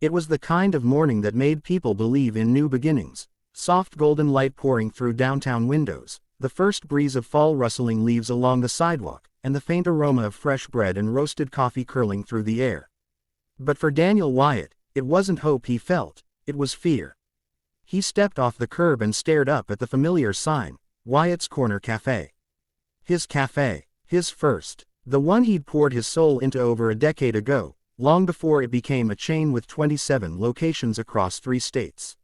It was the kind of morning that made people believe in new beginnings. Soft golden light pouring through downtown windows, the first breeze of fall rustling leaves along the sidewalk, and the faint aroma of fresh bread and roasted coffee curling through the air. But for Daniel Wyatt, it wasn't hope he felt, it was fear. He stepped off the curb and stared up at the familiar sign, Wyatt's Corner Café. His cafe, his first, the one he'd poured his soul into over a decade ago, long before it became a chain with 27 locations across 3 states.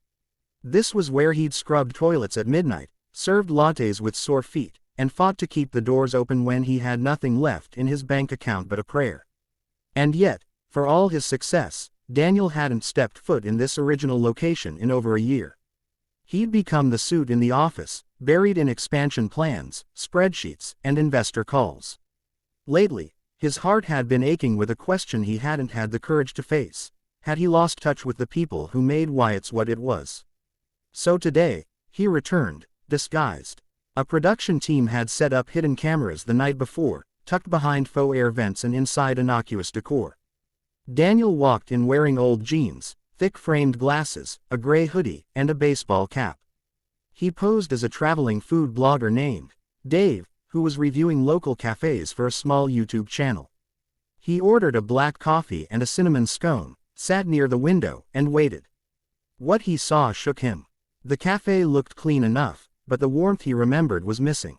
This was where he'd scrubbed toilets at midnight, served lattes with sore feet, and fought to keep the doors open when he had nothing left in his bank account but a prayer. And yet, for all his success, Daniel hadn't stepped foot in this original location in over a year. He'd become the suit in the office, buried in expansion plans, spreadsheets, and investor calls. Lately, his heart had been aching with a question he hadn't had the courage to face. Had he lost touch with the people who made Wyatt's what it was? So today, he returned, disguised. A production team had set up hidden cameras the night before, tucked behind faux air vents and inside innocuous decor. Daniel walked in wearing old jeans, thick framed glasses, a gray hoodie, and a baseball cap. He posed as a traveling food blogger named Dave, who was reviewing local cafes for a small YouTube channel. He ordered a black coffee and a cinnamon scone, sat near the window, and waited. What he saw shook him. The cafe looked clean enough, but the warmth he remembered was missing.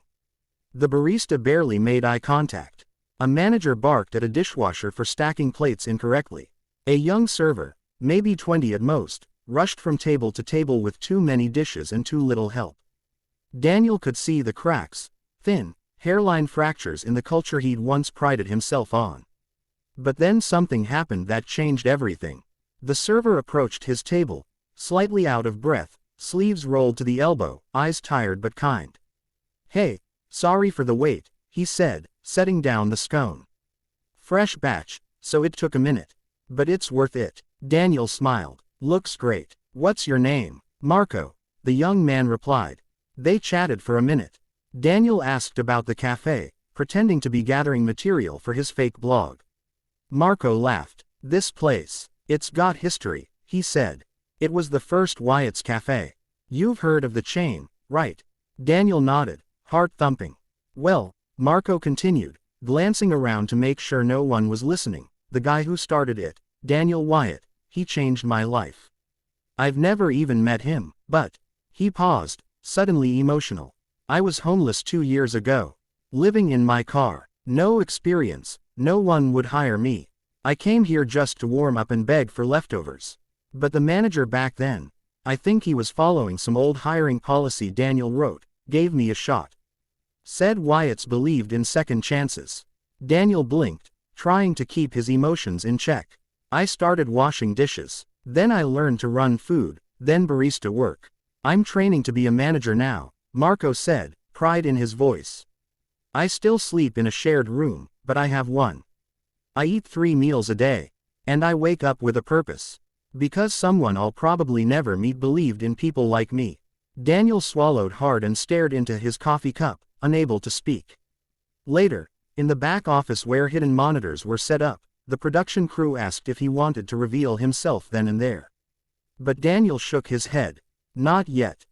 The barista barely made eye contact. A manager barked at a dishwasher for stacking plates incorrectly. A young server, maybe 20 at most, rushed from table to table with too many dishes and too little help. Daniel could see the cracks, thin, hairline fractures in the culture he'd once prided himself on. But then something happened that changed everything. The server approached his table, slightly out of breath, sleeves rolled to the elbow, eyes tired but kind. "Hey, sorry for the wait," he said, setting down the scone. "Fresh batch, so it took a minute. But it's worth it." Daniel smiled. "Looks great. What's your name?" "Marco," the young man replied. They chatted for a minute. Daniel asked about the cafe, pretending to be gathering material for his fake blog. Marco laughed. "This place, it's got history," he said. "It was the first Wyatt's Cafe. You've heard of the chain, right?" Daniel nodded, heart thumping. "Well," Marco continued, glancing around to make sure no one was listening, "the guy who started it, Daniel Wyatt, he changed my life. I've never even met him, but..." He paused, suddenly emotional. "I was homeless 2 years ago. Living in my car. No experience, no one would hire me. I came here just to warm up and beg for leftovers. But the manager back then, I think he was following some old hiring policy Daniel wrote, gave me a shot. Said Wyatt's believed in second chances." Daniel blinked, trying to keep his emotions in check. "I started washing dishes. Then I learned to run food, then barista work. I'm training to be a manager now," Marco said, pride in his voice. "I still sleep in a shared room, but I have one. I eat 3 meals a day. And I wake up with a purpose. Because someone I'll probably never meet believed in people like me." Daniel swallowed hard and stared into his coffee cup, unable to speak. Later, in the back office where hidden monitors were set up, the production crew asked if he wanted to reveal himself then and there. But Daniel shook his head. "Not yet.